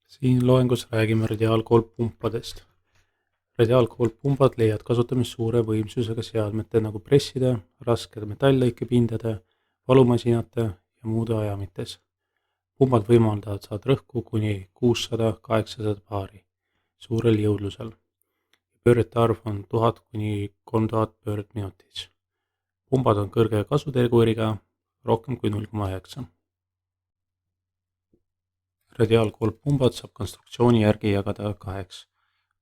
Siin loengus räägime radiaalkolbpumpadest. Radiaalkolbpumbad leiavad kasutamist suure võimsusega seadmete nagu presside, raskede metalllõikepindade, valumasinate ja muude ajamites. Pumbad võimaldavad saada rõhku kuni 600-800 baari suurel jõudlusel. Pöörete arv on 1000 kuni 3000 pööret minutis. Pumbad on kõrge kasuteguriga, rohkem kui 0,9. Radiaalkolbpumbad saab konstruktsiooni järgi jagada kaheks: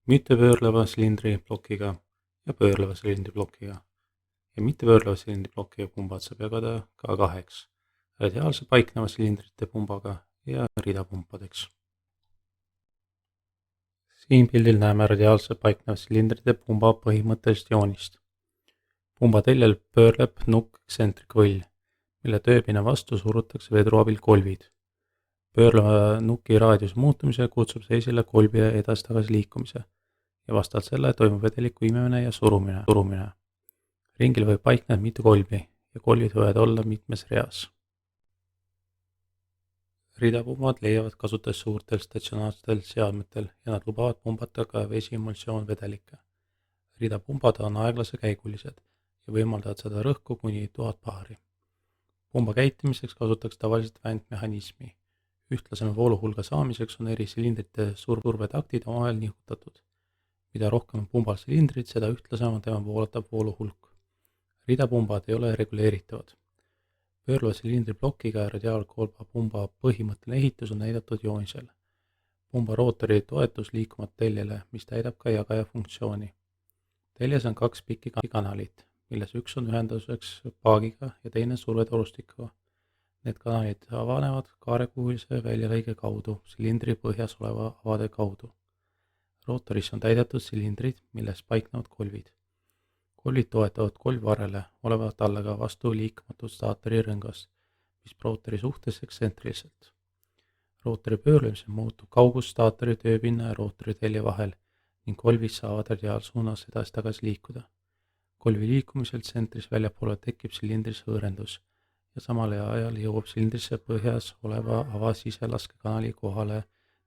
mittepöörleva silindri plokiga ja pöörleva silindri plokiga. Ja mittepöörleva silindri plokiga pumbad saab jagada ka kaheks: radiaalse paikneva silindrite pumbaga ja ridapumpadeks. Siin pildil näeme radiaalse paikneva silindrite pumba põhimõttelist joonist. Pumba teljel pöörleb nukk eksentrikvõll, mille tööpinna vastu surutakse vedru abil kolvid. Pöörleva nuki raadiuse muutumise kutsub see esile kolbide edasi-tagasi liikumise ja vastavalt selle toimub vedeliku imemine ja surumine. Ringil võib paikneda mitu kolbi ja kolvid võivad olla mitmes reas. Ridapumbad leiavad kasutades suurtel statsionaarsetel seadmetel ja nad lubavad pumbata ka vesiemulsioonvedelikke. Ridapumbad on aeglase käigulised ja võimaldavad saada rõhku kuni 1000 baari. Pumba käitimiseks kasutatakse tavaliselt väntmehhanismi. Ühtlasema vooluhulga saamiseks on eri silindrite survetaktid omavahel nihutatud. Mida rohkem on pumbal silindrid, seda ühtlasem on tema voolatav vooluhulk. Ridapumbad ei ole reguleeritavad. Pöörleva silindri plokiga ja radiaalkolbpumba põhimõtteline ehitus on näidatud joonisel. Pumba rootori toetus liikumat teljele, mis täidab ka jagaja funktsiooni. Teljes on 2 pikki kanalit, milles üks on ühenduseks paagiga ja teine survetorustikuga. Need kanalid avanevad kaarekuulise väljalõige kaudu, silindri põhjas oleva avade kaudu. Rootoris on täidetud silindrid, milles paiknevad kolvid. Kolvid toetavad kolbvarrele oleva tallega vastu liikumatut staatori rõngast, mis rootori suhtes eksentriliselt. Rootori pöörlemisel muutub kaugus staatori tööpinna ja rootori telje vahel ning kolvid saavad radiaalsuunas edasi-tagasi liikuda. Kolvi liikumisel tsentris väljapoole tekib silindris hõõrendus ja samal ajal jõuab silindrisse põhjas oleva ava siselaskekanali kohale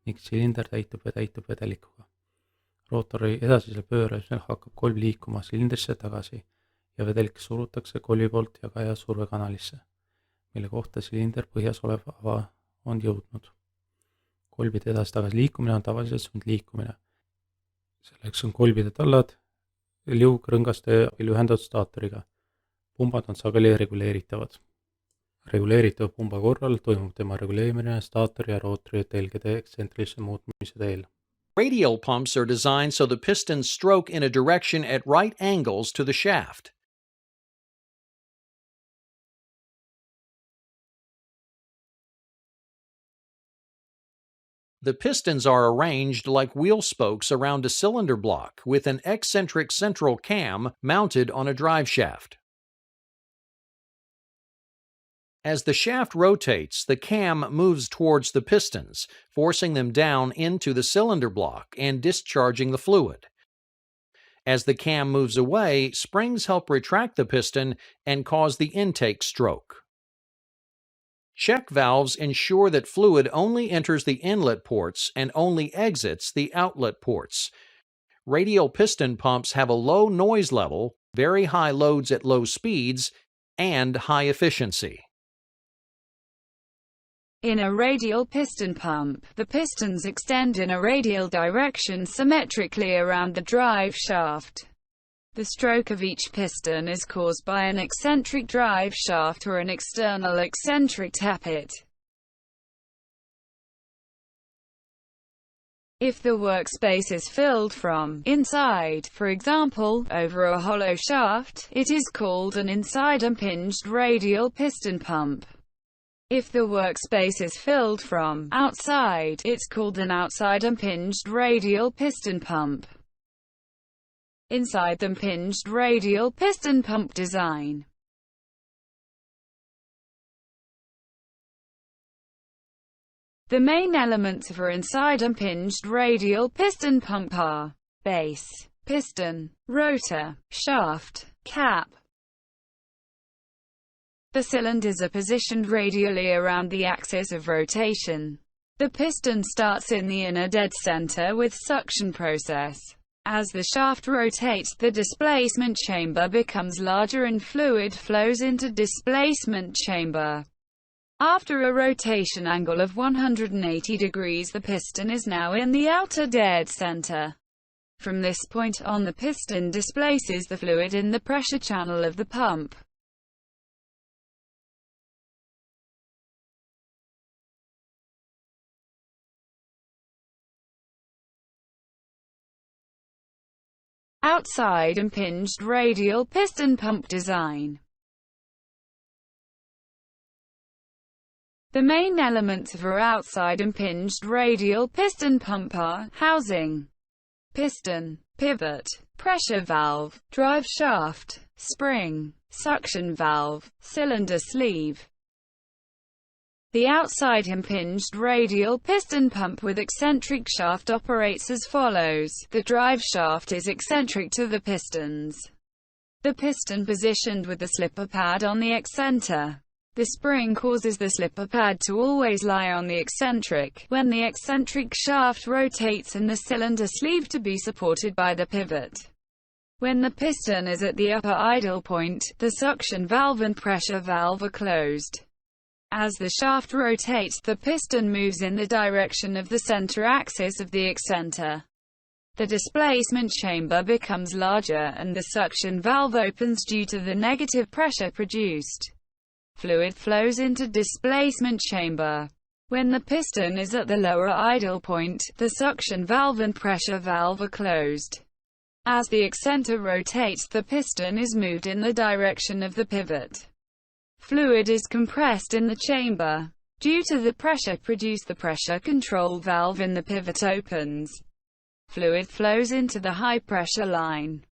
ning silinder täitub vedelikuga. Rootori edasisel pööramisel hakkab kolv liikuma silindrisse tagasi ja vedelik surutakse kolvi poolt jagaja survekanalisse, mille kohta silinder põhjas olev ava on jõudnud. Kolbide edasi-tagasi liikumine on tavaliselt sundliikumine. Selleks on kolbide tallad liugrõngaste abil ühendatud staatoriga. Pumbad on sageli reguleeritavad. Reguleeritava pumba korral toimub tema reguleerimine staatori ja rootori telgede ekstsentrilise muutmise teel. Radial pumps are designed so the pistons stroke in a direction at right angles to the shaft. The pistons are arranged like wheel spokes around a cylinder block with an eccentric central cam mounted on a drive shaft. As the shaft rotates, the cam moves towards the pistons, forcing them down into the cylinder block and discharging the fluid. As the cam moves away, springs help retract the piston and cause the intake stroke. Check valves ensure that fluid only enters the inlet ports and only exits the outlet ports. Radial piston pumps have a low noise level, very high loads at low speeds, and high efficiency. In a radial piston pump, the pistons extend in a radial direction symmetrically around the drive shaft. The stroke of each piston is caused by an eccentric drive shaft or an external eccentric tappet. If the workspace is filled from inside, for example, over a hollow shaft, it is called an inside impinged radial piston pump. If the workspace is filled from outside, it's called an outside impinged radial piston pump. Inside the impinged radial piston pump design. The main elements for inside impinged radial piston pump are base, piston, rotor, shaft, cap. The cylinders are positioned radially around the axis of rotation. The piston starts in the inner dead center with suction process. As the shaft rotates, the displacement chamber becomes larger and fluid flows into displacement chamber. After a rotation angle of 180 degrees, the piston is now in the outer dead center. From this point on, the piston displaces the fluid in the pressure channel of the pump. Outside impinged radial piston pump design. The main elements of our outside impinged radial piston pump are housing, piston, pivot, pressure valve, drive shaft, spring, suction valve, cylinder sleeve. The outside impinged radial piston pump with eccentric shaft operates as follows. The drive shaft is eccentric to the pistons. The piston positioned with the slipper pad on the excenter. The spring causes the slipper pad to always lie on the eccentric, when the eccentric shaft rotates, and the cylinder sleeve to be supported by the pivot. When the piston is at the upper idle point, the suction valve and pressure valve are closed. As the shaft rotates, the piston moves in the direction of the center axis of the excenter. The displacement chamber becomes larger, and the suction valve opens due to the negative pressure produced. Fluid flows into displacement chamber. When the piston is at the lower idle point, the suction valve and pressure valve are closed. As the excenter rotates, the piston is moved in the direction of the pivot. Fluid is compressed in the chamber. Due to the pressure produced, the pressure control valve in the pivot opens. Fluid flows into the high pressure line.